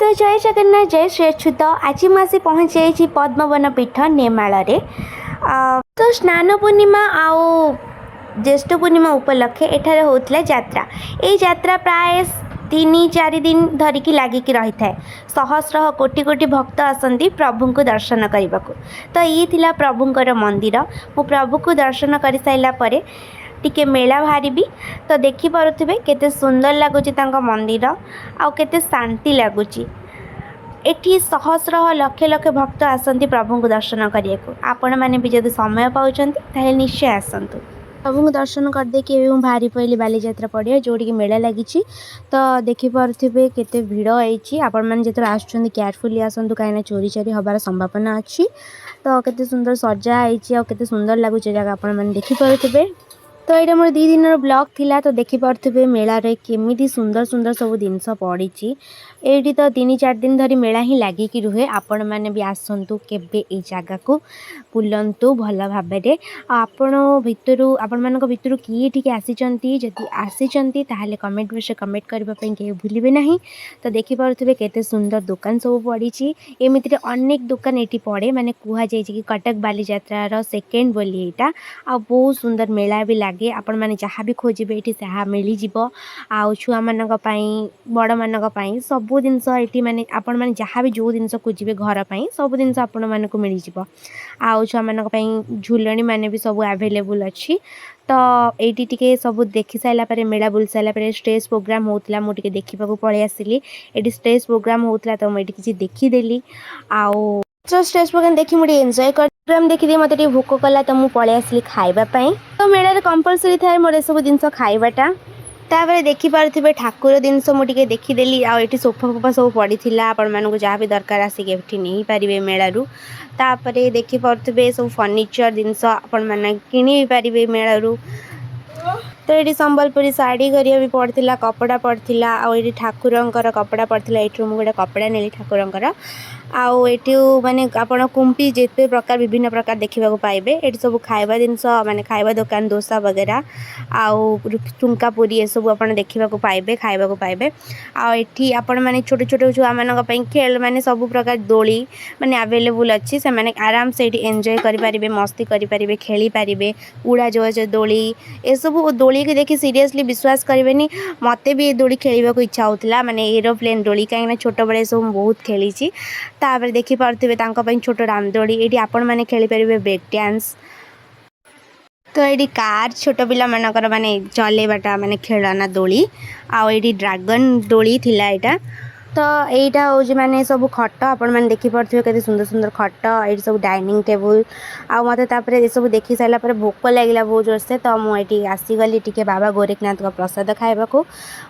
तो जय जगन्नाथ जय श्री अच्युत आज मुझे पहुँच जाइए पद्मवन पीठ नेमाल तो स्नान पूर्णिमा आउ ज्येष्ठ पूर्णिमा उपलक्षे एठारे होता यात्रा। ये यात्रा प्राय 3-4 दिन धरिकी लगिकी रही है। सहस्र कोटि कोटि भक्त आसती प्रभु को दर्शन करने को। तो ये थिला प्रभुंकर मंदिर। मु प्रभु को दर्शन कर सारापर टिके मेला बाहरी तो देखिपे केते सुंदर लगुच मंदिर आउ केते शांति लगुच। एठी सहस्र लक्ष लक्ष भक्त आसती प्रभु को दर्शन करने को। आपण मैंने भी जब समय पाँच निश्चय आसतु। प्रभु को दर्शन करदेकि बाहरी पहली बालीजात्रा पड़िया जोड़ी मेला लगी। तो देखिपे केते भिड़ होती। आपण मैंने जो आसुँच केयरफुली आसतु कहीं चोरी चोरी हबार संभावना अच्छी। तो केते सुंदर सजाई आते सुंदर लगुच जगह आपण मैंने देखिपे। तो यहाँ मोर 2 दिन ब्लॉग थिला। तो देखिपे मेला रे केमिति सुंदर सुंदर सब जिनस पड़ी। ये तो 3-4 दिन धरी मेला ही लगिकी रुहे। आपण मैंने भी आसतु केबे ए जगह को बुलंतु भल भाव। आपण भितर किए टी आसी जदि आसी ताहले कमेंट बॉक्स कमेंट करने के भूलिए ना। तो देखिपे केते सुंदर दुकान सब पड़ी। एमती अनेक दुकान ये पड़े माने कह कि कटक बालीजात्रार सेकेंड बोली यहाँ आ बहुत सुंदर मेला भी लगे। आपण मैंने जहाँ भी खोजे ये मिल जाव। आउ छुआ मान बड़ मान सब जिनस ये माने आपण मैंने जहाँ भी जो जिनस खोजे घर पर सब जिनस आपण मानक मिल जाव। आउ छुआ मान झुलणी मैंने भी सब अवेलेबल अच्छी। तो ये टी सब देखी सारापर मेला बुल सारापर स्टेज प्रोग्राम होता मुझे देखा पलि आसली। ये स्टेज प्रोग्राम होता तो मुझे किसी देखीदेली। आउ स्टेज प्रोग्राम देखी मुझे एंजॉय कर प्रोग्राम देखी मत भोक कला तो मुझे पलि आसली खावाई। तो मेला कंपलसरी थाए मोर सब जिनस खावाटा। तापर देखिपे ठाकुर जिनस मुझे देखीदेली। आठी सोफा फोफा सब पड़ी आपण मानक जहाँ भी दरकार आसिक ये नहीं पारे मेलू। तापर देखिपे सब फर्निचर जिनस आपण मैंने किणी पारे मेलू। तो ये संबलपुरी साड़ी गरिया भी पड़ता कपड़ा पड़ता। आठ ठाकुरंकर कपड़ा पड़ता। ये मुझे कपड़ा नेली ठाकुरंकर। आउ एठी माने आपण कुंपी जिते प्रकार विभिन्न प्रकार देखा पाइबे। ये सब खाइबा जिनस माने खाइबा दुकान डोसा वगैरह आउ ठुंका पूरी ये सब आपण देखा पाइबे खाइबा पाइबे। आउ एठी आपण माने छोटे छोटे छुआ मानक पई खेल माने सब प्रकार दोली माने अवेलेबल अच्छी। से माने आराम से एठी एंजॉय करि पारिबे मस्ती करि पारिबे खेली पारिबे। उड़ा जो दोली ये सब दोली के देखि सीरियसली विश्वास करेनि मते भी दोली खेलिबा को इच्छा होतला माने एरोप्लेन दोली कहीं छोट बड़े सब बहुत खेली। तापर देखिपे छोट रामदोली ये आपण मैंने खेली पारे ब्रेक डांस। तो ये कार छोट पिला मानकर माने चलेबाटा माने खेलना दोली। आउ ये ड्रैगन दोली थिला एटा। तो यहाँ हूँ मैंने सब खट आपण मैंने देखिपे के सुंदर सुंदर खट ये सब डाइनिंग टेबुल। आउ मत ये सब देखी सारापर भोक लगे बहुत जोर से। तो मुझे आसीगली टी बाबा गोरखनाथ प्रसाद खाइबा को।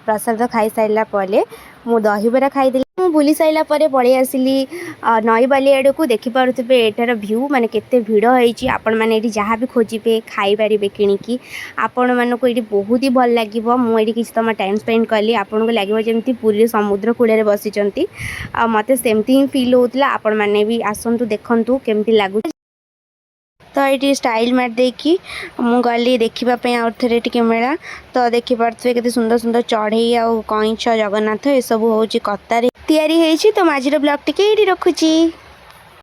प्रसाद खाई सारापर मु दहीबरा खाईदेली। मु बुली सारापर पलि आसली नई बाली आड़ को। देखिपे एटार भ्यू माने केते भिड़ होती। आपण मैंने जहाँ भी खोजे खाईपारे किणिकी आपण मानक ये बहुत ही भल लगे। मुझे किसी समय टाइम स्पेंड कली आपको लगे जमी पूरी समुद्र कूल बसी मत सेमती ही फिल होता। आपण मैंने भी आसतु देखु केमती लगुच। तो ये स्टाइल मार देकी मु गली देखापी आउ थे टे मेला। तो देखिपे के सुंदर सुंदर चढ़ई आउ कईछ जगन्नाथ ये सब हूँ कतार तैयारी। तो माझीर ब्लॉग टी रखुची।